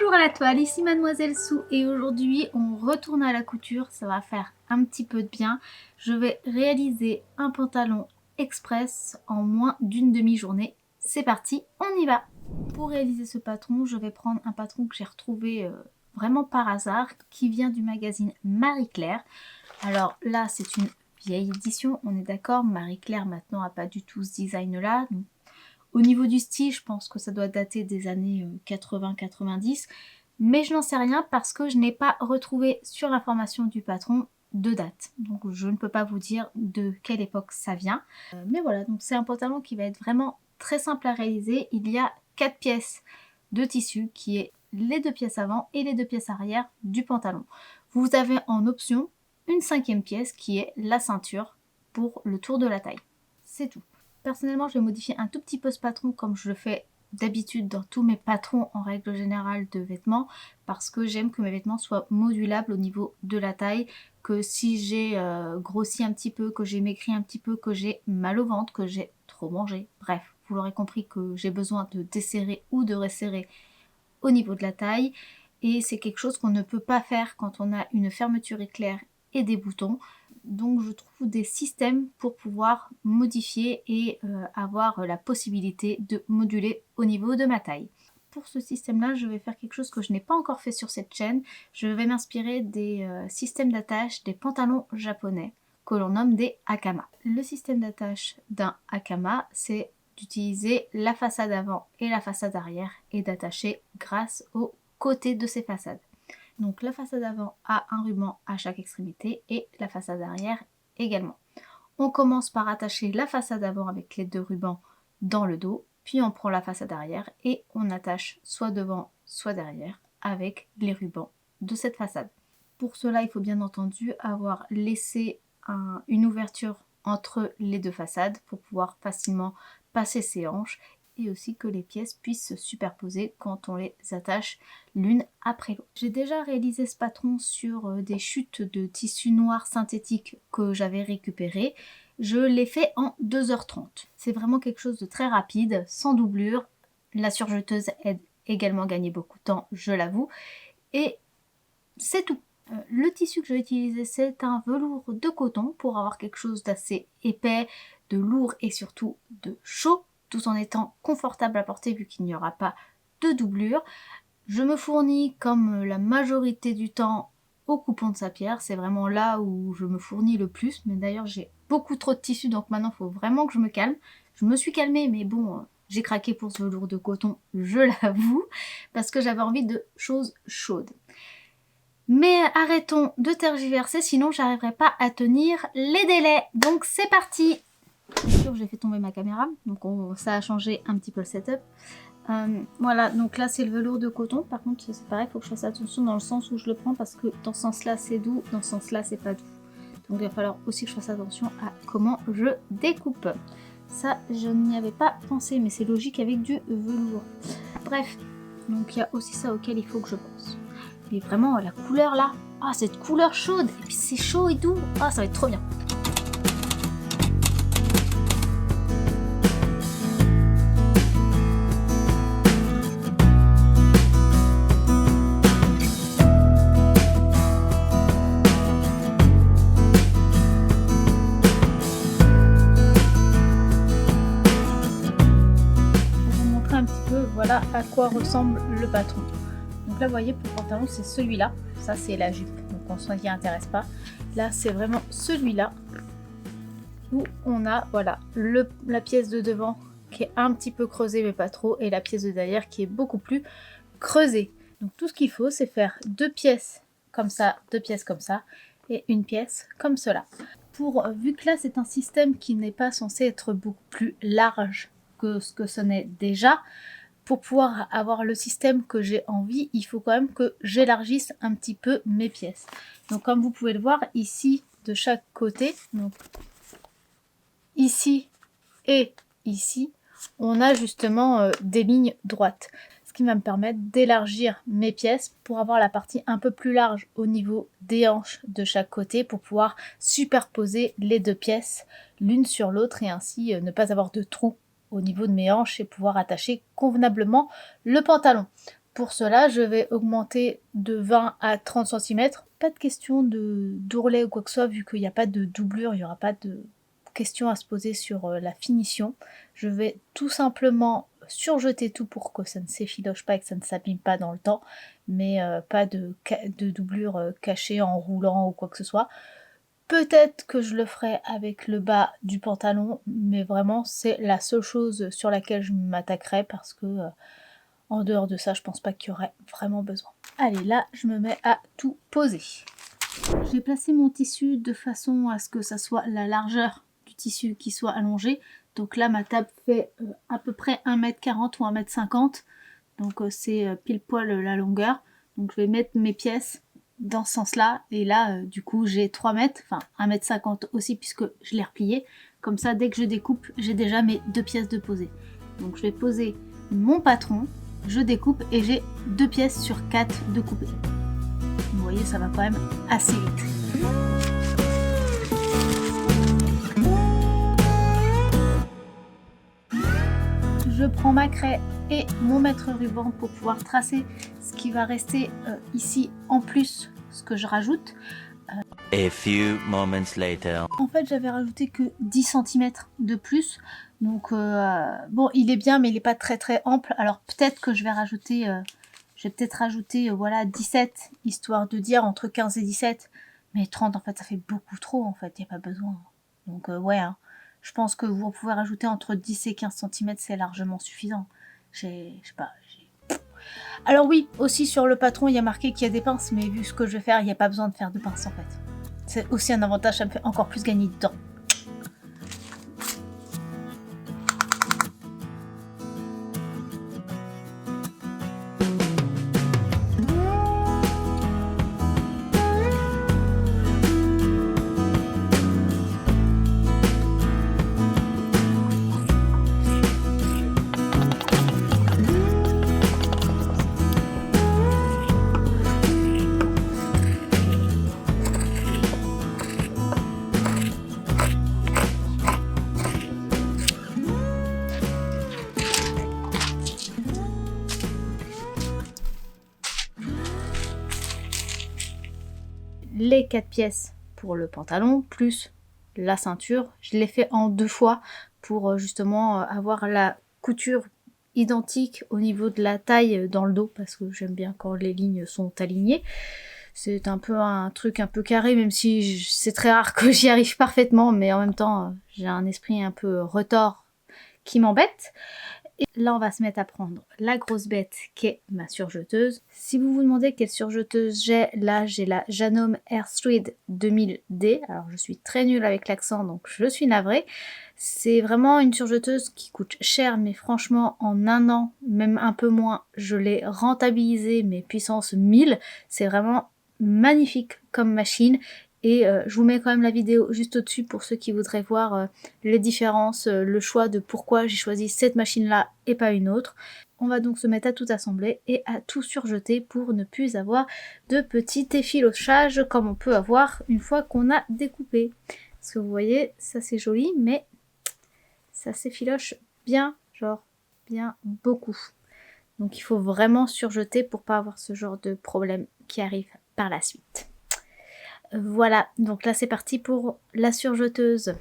Bonjour à la toile, ici Mademoiselle Sou et aujourd'hui on retourne à la couture, ça va faire un petit peu de bien. Je vais réaliser un pantalon express en moins d'une demi-journée. C'est parti, on y va! Pour réaliser ce patron, je vais prendre un patron que j'ai retrouvé vraiment par hasard, qui vient du magazine Marie-Claire. Alors là c'est une vieille édition, on est d'accord, Marie-Claire maintenant n'a pas du tout ce design là. Au niveau du style, je pense que ça doit dater des années 80-90, mais je n'en sais rien parce que je n'ai pas retrouvé sur l'information du patron de date. Donc je ne peux pas vous dire de quelle époque ça vient. Mais voilà, donc c'est un pantalon qui va être vraiment très simple à réaliser. Il y a 4 pièces de tissu qui est les 2 pièces avant et les 2 pièces arrière du pantalon. Vous avez en option une 5e pièce qui est la ceinture pour le tour de la taille. C'est tout. Personnellement, je vais modifier un tout petit peu ce patron comme je le fais d'habitude dans tous mes patrons en règle générale de vêtements, parce que j'aime que mes vêtements soient modulables au niveau de la taille, que si j'ai grossi un petit peu, que j'ai maigri un petit peu, que j'ai mal au ventre, que j'ai trop mangé, bref, vous l'aurez compris que j'ai besoin de desserrer ou de resserrer au niveau de la taille, et c'est quelque chose qu'on ne peut pas faire quand on a une fermeture éclair et des boutons. Donc je trouve des systèmes pour pouvoir modifier et avoir la possibilité de moduler au niveau de ma taille. Pour ce système là, je vais faire quelque chose que je n'ai pas encore fait sur cette chaîne. Je vais m'inspirer des systèmes d'attache des pantalons japonais que l'on nomme des hakama. Le système d'attache d'un hakama, c'est d'utiliser la façade avant et la façade arrière et d'attacher grâce aux côtés de ces façades. Donc la façade avant a un ruban à chaque extrémité et la façade arrière également. On commence par attacher la façade avant avec les 2 rubans dans le dos, puis on prend la façade arrière et on attache soit devant soit derrière avec les rubans de cette façade. Pour cela, il faut bien entendu avoir laissé une ouverture entre les 2 façades pour pouvoir facilement passer ses hanches et aussi que les pièces puissent se superposer quand on les attache l'une après l'autre. J'ai déjà réalisé ce patron sur des chutes de tissu noir synthétique que j'avais récupéré. Je l'ai fait en 2h30. C'est vraiment quelque chose de très rapide, sans doublure. La surjeteuse aide également à gagner beaucoup de temps, je l'avoue. Et c'est tout. Le tissu que je vais utiliser, c'est un velours de coton pour avoir quelque chose d'assez épais, de lourd et surtout de chaud, tout en étant confortable à porter vu qu'il n'y aura pas de doublure. Je me fournis comme la majorité du temps au coupon de Sapière, c'est vraiment là où je me fournis le plus, mais d'ailleurs j'ai beaucoup trop de tissu donc maintenant il faut vraiment que je me calme. Je me suis calmée mais bon, j'ai craqué pour ce velours de coton, je l'avoue, parce que j'avais envie de choses chaudes. Mais arrêtons de tergiverser, sinon j'arriverai pas à tenir les délais. Donc c'est parti! Bien sûr, j'ai fait tomber ma caméra, donc ça a changé un petit peu le setup. Voilà, donc là c'est le velours de coton. Par contre, c'est pareil, il faut que je fasse attention dans le sens où je le prends parce que dans ce sens-là c'est doux, dans ce sens-là c'est pas doux. Donc il va falloir aussi que je fasse attention à comment je découpe. Ça, je n'y avais pas pensé, mais c'est logique avec du velours. Bref, donc il y a aussi ça auquel il faut que je pense. Mais vraiment, la couleur là, ah, cette couleur chaude, et puis c'est chaud et doux, ah, ça va être trop bien. Pour vous montrer un petit peu, voilà à quoi ressemble le patron. Donc là, vous voyez, pour le pantalon, c'est celui-là. Ça, c'est la jupe. Donc, on s'y intéresse pas. Là, c'est vraiment celui-là où on a, voilà, la pièce de devant qui est un petit peu creusée, mais pas trop, et la pièce de derrière qui est beaucoup plus creusée. Donc, tout ce qu'il faut, c'est faire 2 pièces comme ça, 2 pièces comme ça, et une pièce comme cela. Vu que là, c'est un système qui n'est pas censé être beaucoup plus large que ce que ce n'est déjà, pour pouvoir avoir le système que j'ai envie, il faut quand même que j'élargisse un petit peu mes pièces. Donc comme vous pouvez le voir ici de chaque côté, donc ici et ici, on a justement des lignes droites. Ce qui va me permettre d'élargir mes pièces pour avoir la partie un peu plus large au niveau des hanches de chaque côté pour pouvoir superposer les 2 pièces l'une sur l'autre et ainsi ne pas avoir de trous au niveau de mes hanches et pouvoir attacher convenablement le pantalon. Pour cela, je vais augmenter de 20 à 30 cm. Pas de question d'ourlet ou quoi que ce soit, vu qu'il n'y a pas de doublure, il n'y aura pas de question à se poser sur la finition. Je vais tout simplement surjeter tout pour que ça ne s'effiloche pas et que ça ne s'abîme pas dans le temps, mais pas de doublure cachée en roulant ou quoi que ce soit. Peut-être que je le ferai avec le bas du pantalon, mais vraiment c'est la seule chose sur laquelle je m'attaquerai parce que en dehors de ça, je pense pas qu'il y aurait vraiment besoin. Allez, là, je me mets à tout poser. J'ai placé mon tissu de façon à ce que ça soit la largeur du tissu qui soit allongée. Donc là, ma table fait à peu près 1m40 ou 1m50. Donc c'est pile poil la longueur. Donc je vais mettre mes pièces dans ce sens-là. Et là, du coup, j'ai 3 mètres, enfin 1m50 aussi puisque je l'ai replié. Comme ça, dès que je découpe, j'ai déjà mes 2 pièces de poser. Donc je vais poser mon patron. Je découpe et j'ai 2 pièces sur 4 de couper. Vous voyez, ça va quand même assez vite. Je prends ma craie et mon mètre ruban pour pouvoir tracer ce qui va rester ici en plus, ce que je rajoute. A few moments later. En fait, j'avais rajouté que 10 cm de plus. Donc, bon, il est bien, mais il n'est pas très très ample. Alors, peut-être que je vais rajouter, voilà, 17, histoire de dire entre 15 et 17. Mais 30, en fait, ça fait beaucoup trop, en fait. Il n'y a pas besoin. Donc, ouais, hein, je pense que vous pouvez rajouter entre 10 et 15 cm, c'est largement suffisant. Je sais pas. Alors oui, aussi sur le patron, il y a marqué qu'il y a des pinces, mais vu ce que je vais faire, il n'y a pas besoin de faire de pinces, en fait. C'est aussi un avantage, ça me fait encore plus gagner de temps. Les 4 pièces pour le pantalon plus la ceinture, je l'ai fait en 2 fois pour justement avoir la couture identique au niveau de la taille dans le dos parce que j'aime bien quand les lignes sont alignées. C'est un peu un truc un peu carré, même si c'est très rare que j'y arrive parfaitement, mais en même temps j'ai un esprit un peu retors qui m'embête. Et là, on va se mettre à prendre la grosse bête qui est ma surjeteuse. Si vous vous demandez quelle surjeteuse j'ai, là, j'ai la Janome Airstreed 2000D. Alors, je suis très nulle avec l'accent, donc je suis navrée. C'est vraiment une surjeteuse qui coûte cher, mais franchement, en un an, même un peu moins, je l'ai rentabilisée, mais puissance 1000. C'est vraiment magnifique comme machine. Et je vous mets quand même la vidéo juste au-dessus pour ceux qui voudraient voir les différences, le choix de pourquoi j'ai choisi cette machine-là et pas une autre. On va donc se mettre à tout assembler et à tout surjeter pour ne plus avoir de petits effilochages comme on peut avoir une fois qu'on a découpé. Parce que vous voyez, ça c'est joli, mais ça s'effiloche bien, genre bien beaucoup. Donc il faut vraiment surjeter pour pas avoir ce genre de problème qui arrive par la suite. Voilà, donc là c'est parti pour la surjeteuse.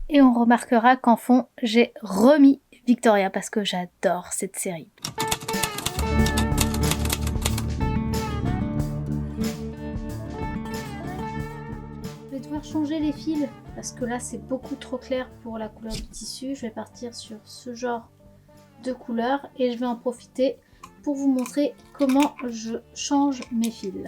Et on remarquera qu'en fond, j'ai remis Victoria parce que j'adore cette série. Je vais devoir changer les fils parce que là c'est beaucoup trop clair pour la couleur du tissu. Je vais partir sur ce genre de couleur et je vais en profiter pour vous montrer comment je change mes fils.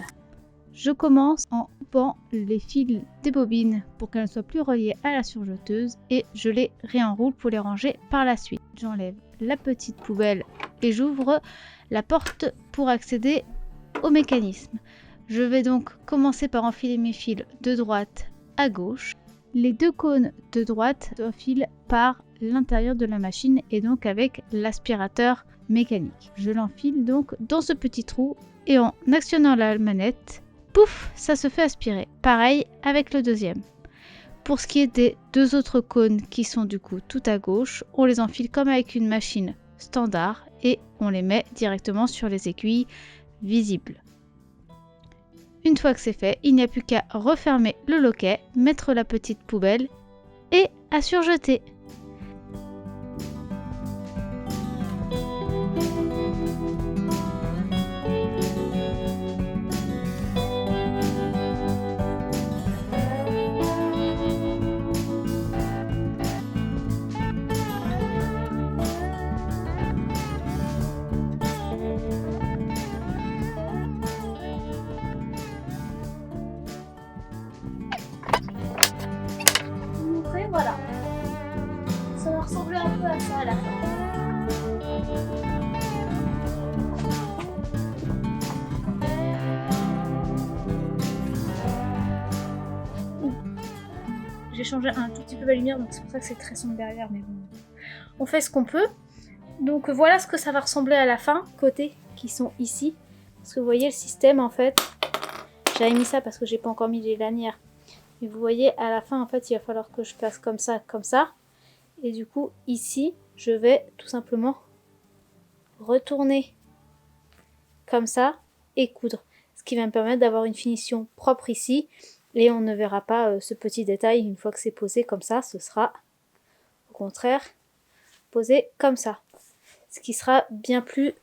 Je commence en coupant les fils des bobines pour qu'elles ne soient plus reliées à la surjeteuse et je les réenroule pour les ranger par la suite. J'enlève la petite poubelle et j'ouvre la porte pour accéder au mécanisme. Je vais donc commencer par enfiler mes fils de droite à gauche. Les 2 cônes de droite enfilent par l'intérieur de la machine et donc avec l'aspirateur mécanique. Je l'enfile donc dans ce petit trou et en actionnant la manette, pouf, ça se fait aspirer. Pareil avec le deuxième. Pour ce qui est des 2 autres cônes qui sont du coup tout à gauche, on les enfile comme avec une machine standard et on les met directement sur les aiguilles visibles. Une fois que c'est fait, il n'y a plus qu'à refermer le loquet, mettre la petite poubelle et à surjeter. Voilà, ça va ressembler un peu à ça à la fin. J'ai changé un tout petit peu la lumière, donc c'est pour ça que c'est très sombre derrière, mais bon, on fait ce qu'on peut. Donc voilà ce que ça va ressembler à la fin, côté qui sont ici. Parce que vous voyez le système en fait, j'avais mis ça parce que j'ai pas encore mis les lanières. Et vous voyez, à la fin, en fait, il va falloir que je fasse comme ça, comme ça. Et du coup, ici, je vais tout simplement retourner comme ça et coudre. Ce qui va me permettre d'avoir une finition propre ici. Et on ne verra pas ce petit détail une fois que c'est posé comme ça. Ce sera, au contraire, posé comme ça. Ce qui sera bien plus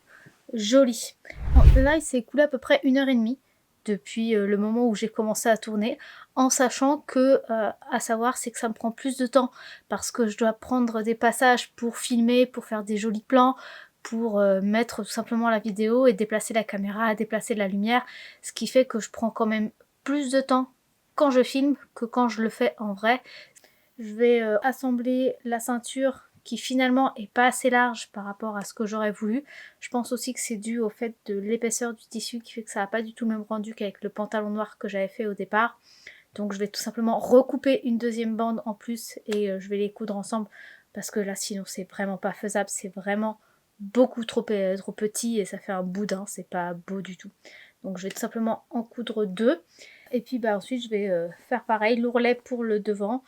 joli. Bon, là, il s'est écoulé à peu près 1h30. Depuis le moment où j'ai commencé à tourner, en sachant que, à savoir, c'est que ça me prend plus de temps parce que je dois prendre des passages pour filmer, pour faire des jolis plans, pour mettre tout simplement la vidéo et déplacer la caméra, déplacer la lumière, ce qui fait que je prends quand même plus de temps quand je filme que quand je le fais en vrai. Je vais assembler la ceinture qui finalement est pas assez large par rapport à ce que j'aurais voulu. Je pense aussi que c'est dû au fait de l'épaisseur du tissu qui fait que ça n'a pas du tout le même rendu qu'avec le pantalon noir que j'avais fait au départ. Donc je vais tout simplement recouper une deuxième bande en plus et je vais les coudre ensemble parce que là sinon c'est vraiment pas faisable, c'est vraiment beaucoup trop petit et ça fait un boudin, c'est pas beau du tout. Donc je vais tout simplement en coudre 2 et puis ensuite je vais faire pareil, l'ourlet pour le devant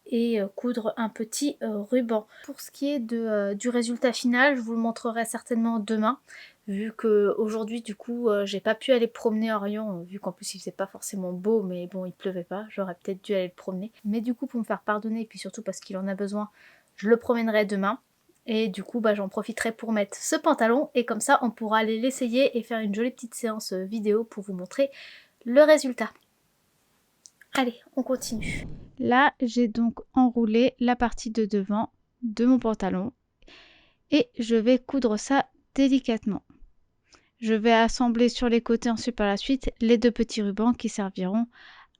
et coudre un petit ruban. Pour ce qui est du résultat final, je vous le montrerai certainement demain, vu que aujourd'hui du coup j'ai pas pu aller promener Orion, vu qu'en plus il faisait pas forcément beau, mais bon il pleuvait pas, j'aurais peut-être dû aller le promener. Mais du coup pour me faire pardonner, et puis surtout parce qu'il en a besoin, je le promènerai demain. Et du coup j'en profiterai pour mettre ce pantalon, et comme ça on pourra aller l'essayer et faire une jolie petite séance vidéo pour vous montrer le résultat. Allez, on continue. Là, j'ai donc enroulé la partie de devant de mon pantalon et je vais coudre ça délicatement. Je vais assembler sur les côtés ensuite par la suite les 2 petits rubans qui serviront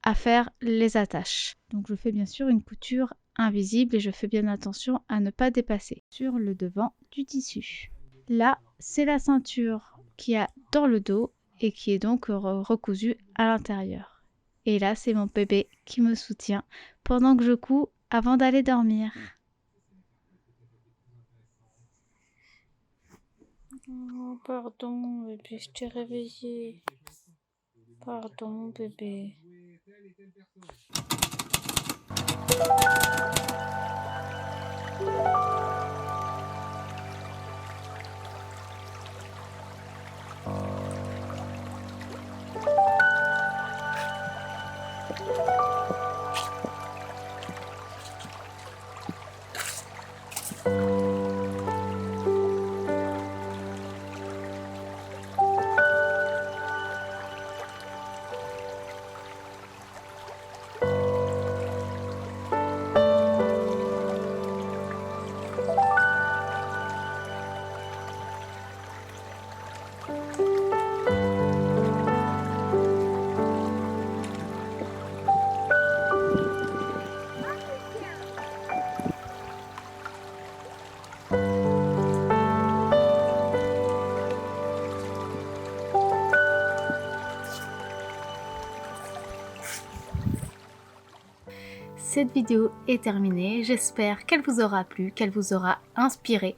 à faire les attaches. Donc je fais bien sûr une couture invisible et je fais bien attention à ne pas dépasser sur le devant du tissu. Là, c'est la ceinture qu'il y a dans le dos et qui est donc recousue à l'intérieur. Et là, c'est mon bébé qui me soutient pendant que je couds avant d'aller dormir. Oh, pardon, bébé, je t'ai réveillé. Pardon, bébé. Cette vidéo est terminée, j'espère qu'elle vous aura plu, qu'elle vous aura inspiré.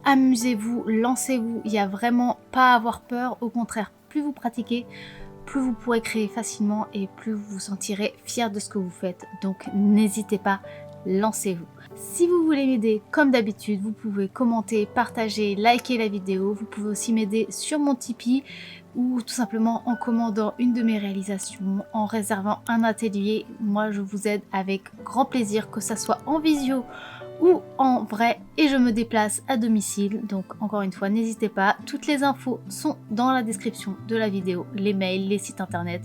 Amusez-vous, lancez-vous, il n'y a vraiment pas à avoir peur, au contraire, plus vous pratiquez, plus vous pourrez créer facilement et plus vous vous sentirez fier de ce que vous faites. Donc n'hésitez pas, lancez-vous. Si vous voulez m'aider, comme d'habitude, vous pouvez commenter, partager, liker la vidéo. Vous pouvez aussi m'aider sur mon Tipeee ou tout simplement en commandant une de mes réalisations, en réservant un atelier. Moi, je vous aide avec grand plaisir, que ça soit en visio ou en vrai, et je me déplace à domicile. Donc encore une fois, n'hésitez pas, toutes les infos sont dans la description de la vidéo, les mails, les sites internet,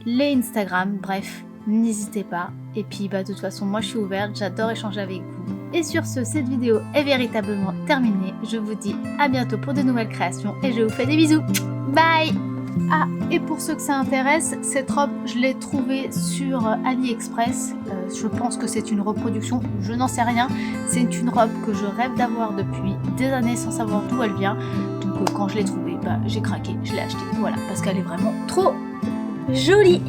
les Instagram, bref, n'hésitez pas. Et puis de toute façon, moi je suis ouverte, j'adore échanger avec vous. Et sur ce, cette vidéo est véritablement terminée. Je vous dis à bientôt pour de nouvelles créations et je vous fais des bisous. Bye! Ah, et pour ceux que ça intéresse, cette robe, je l'ai trouvée sur AliExpress. Je pense que c'est une reproduction, je n'en sais rien. C'est une robe que je rêve d'avoir depuis des années sans savoir d'où elle vient. Donc quand je l'ai trouvée, j'ai craqué, je l'ai achetée. Voilà, parce qu'elle est vraiment trop jolie.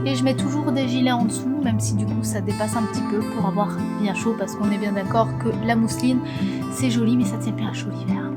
Et je mets toujours des gilets en dessous, même si du coup ça dépasse un petit peu pour avoir bien chaud, parce qu'on est bien d'accord que la mousseline, c'est joli, mais ça tient bien chaud l'hiver.